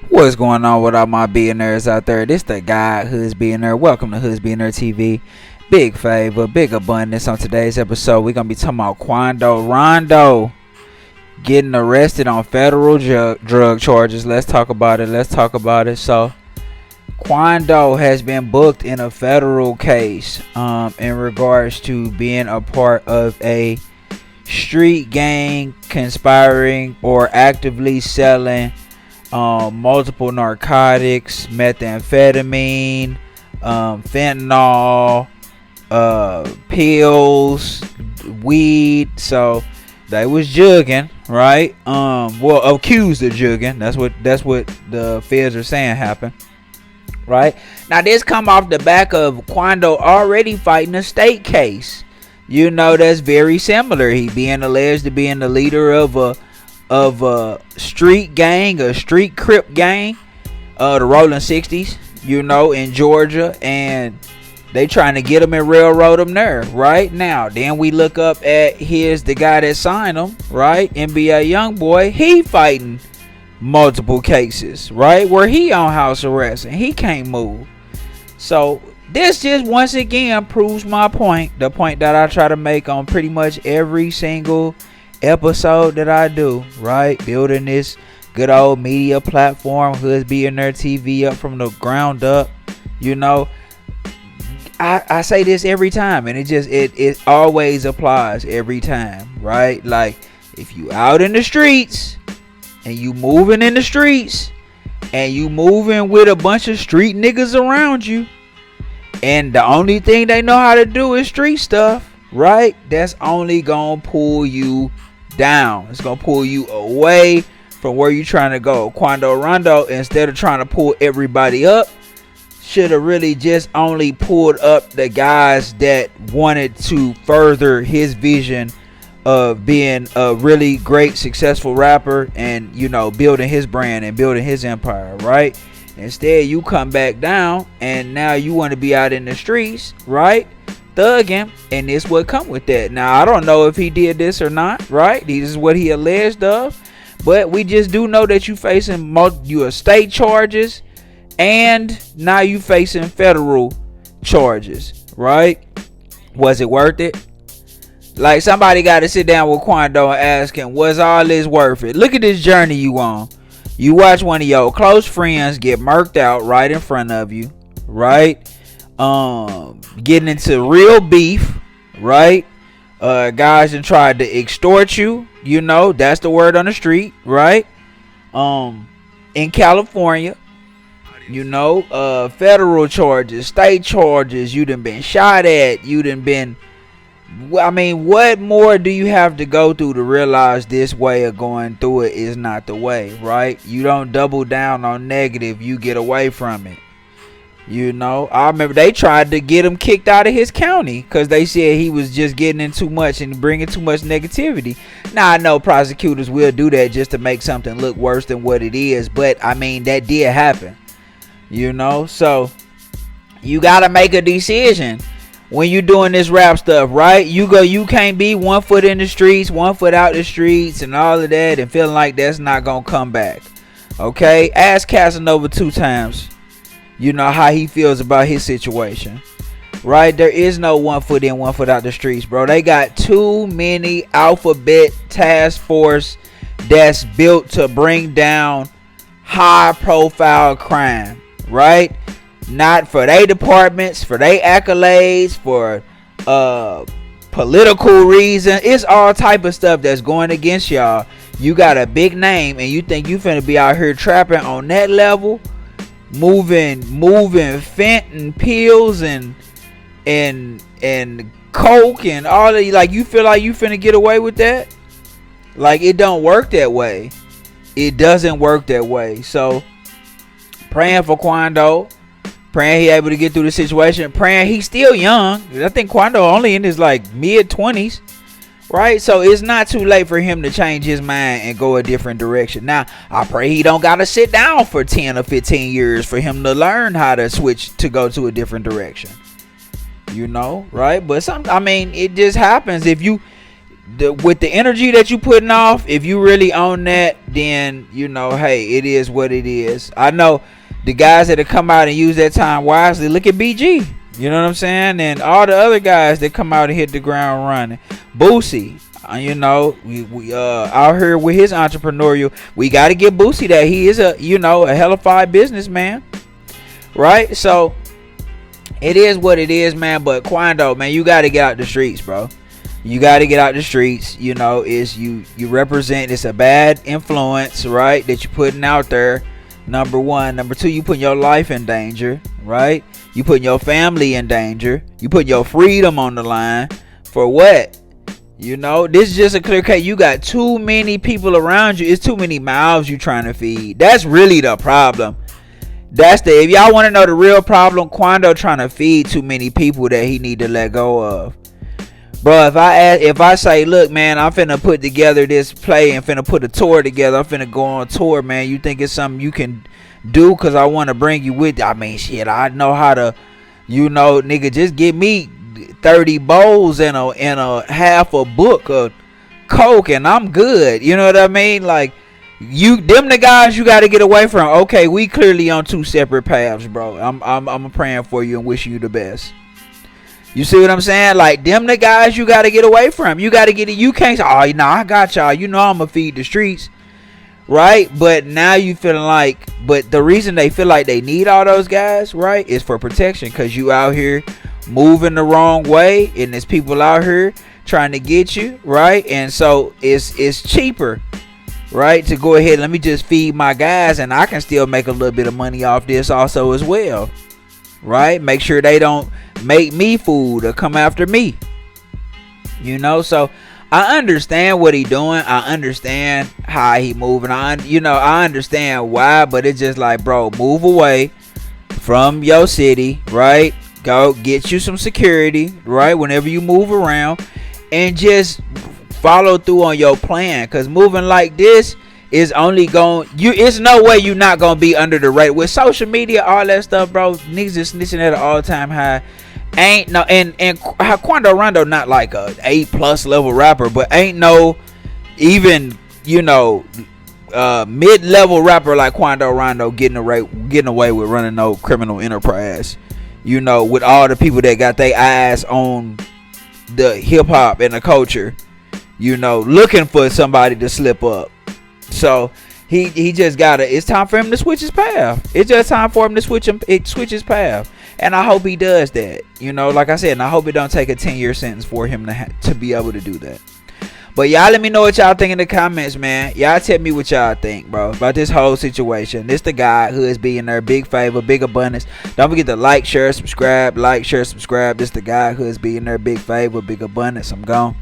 What's going on with all my billionaires out there? This the guy, Hoods Billionaire. Welcome to Hoods Billionaire TV. Big favor, big abundance. On today's episode, we're going to be talking about Quando, Rondo getting arrested on federal drug charges. Let's talk about it. So, Quando has been booked in a federal case in regards to being a part of a street gang conspiring or actively selling multiple narcotics, methamphetamine, fentanyl, pills, weed. So they was jugging, right? Well, accused of jugging. That's what the feds are saying happened, right? Now this come off the back of Quando already fighting a state case. You know, that's very similar. He being alleged to being the leader of a street gang, a street crip gang, the Rolling 60s, you know, in Georgia, and they trying to get him and railroad him there right now. Then we look up at here's the guy that signed him, right? NBA YoungBoy, he fighting multiple cases, right, where he on house arrest and he can't move. So this just once again proves my point, the point that I try to make on pretty much every single episode that I do, right? Building this good old media platform, Hoods Billionaire TV, up from the ground up. You know, I say this every time, and it always applies every time, right? Like, if you out in the streets and you moving in the streets and you moving with a bunch of street niggas around you, and the only thing they know how to do is street stuff, right? That's only gonna pull you down. It's gonna pull you away from where you're trying to go. Quando Rondo, instead of trying to pull everybody up, should have really just only pulled up the guys that wanted to further his vision of being a really great successful rapper and, you know, building his brand and building his empire, right? Instead, you come back down and now you want to be out in the streets, right? Thugging, and this would come with that. Now I don't know if he did this or not, right? This is what he alleged of, but we just do know that you facing your state charges and now you facing federal charges, right? Was it worth it? Like, somebody got to sit down with Quando and ask him, was all this worth it? Look at this journey you on. You watch one of your close friends get murked out right in front of you, right? Getting into real beef, right? Guys that tried to extort you, you know, that's the word on the street, right? In California, you know, federal charges, state charges, you done been shot at, you done been, I mean, what more do you have to go through to realize this way of going through it is not the way, right? You don't double down on negative, you get away from it. You know, I remember they tried to get him kicked out of his county because they said he was just getting in too much and bringing too much negativity. Now, I know prosecutors will do that just to make something look worse than what it is, but I mean, that did happen, you know? So you got to make a decision when you're doing this rap stuff, right? You can't be 1 foot in the streets, 1 foot out the streets and all of that and feeling like that's not going to come back. Okay? Ask Casanova 2 times. You know how he feels about his situation, right? There is no 1 foot in, 1 foot out the streets, bro. They got too many alphabet task force that's built to bring down high profile crime, right? Not for their departments, for their accolades, for political reason. It's all type of stuff that's going against y'all. You got a big name and you think you finna be out here trapping on that level? Moving fent and pills and coke and all that, like, you feel like you finna get away with that? Like, it don't work that way. It doesn't work that way. So praying for Quando, praying he able to get through the situation, praying he's still young. I think Quando only in his like mid-20s, right? So it's not too late for him to change his mind and go a different direction. Now, I pray he don't gotta sit down for 10 or 15 years for him to learn how to switch to go to a different direction. You know, right? But I mean, it just happens. If you with the energy that you putting off, if you really own that, then you know, hey, it is what it is. I know the guys that have come out and use that time wisely. Look at BG, you know what I'm saying, and all the other guys that come out and hit the ground running. Boosie, you know, we out here with his entrepreneurial. We got to give Boosie that. He is a, you know, a hellified businessman, right? So it is what it is, man. But Quando, man, you got to get out the streets, bro. You got to get out the streets. You know, it's you represent, it's a bad influence, right, that you're putting out there. Number one. Number two, you putting your life in danger, right? You putting your family in danger. You putting your freedom on the line. For what? You know, this is just a clear case. You got too many people around you. It's too many mouths you trying to feed. That's really the problem. If y'all want to know the real problem, Quando trying to feed too many people that he need to let go of. Bro, if I say, look, man, I'm finna put together this play and finna put a tour together. I'm finna go on tour, man. You think it's something you can do? Cause I want to bring you with. I mean, shit, I know how to, you know, nigga, just give me 30 bowls and a half a book of coke and I'm good. You know what I mean? Like, them the guys you got to get away from. Okay, we clearly on two separate paths, bro. I'm praying for you and wishing you the best. You see what I'm saying? Like, them the guys you got to get away from. You got to get it. You can't say, oh, nah, I got y'all. You know I'm going to feed the streets. Right? But now you feeling like, but the reason they feel like they need all those guys, right, is for protection. Because you out here moving the wrong way. And there's people out here trying to get you. Right? And so it's cheaper, right, to go ahead. Let me just feed my guys. And I can still make a little bit of money off this also as well. Right? Make sure they don't make me food or come after me. You know, so I understand what he doing. I understand how he moving. I understand why, but it's just like, bro, move away from your city, right? Go get you some security, right? Whenever you move around, and just follow through on your plan. Cause moving like this is only it's no way you're not gonna be under the radar with social media, all that stuff, bro. Niggas is snitching at an all-time high. Ain't no, and Quando Rondo not like a A+ level rapper, but ain't no even, you know, mid-level rapper like Quando Rondo getting away with running no criminal enterprise. You know, with all the people that got their eyes on the hip hop and the culture, you know, looking for somebody to slip up. So he just it's time for him to switch his path. It's just time for him to switch his path. And I hope he does that. You know, like I said, and I hope it don't take a 10-year sentence for him to be able to do that. But y'all let me know what y'all think in the comments, man. Y'all tell me what y'all think, bro, about this whole situation. This the guy who is being there. Big favor, big abundance. Don't forget to like, share, subscribe. Like, share, subscribe. This the guy who is being there. Big favor, big abundance. I'm gone.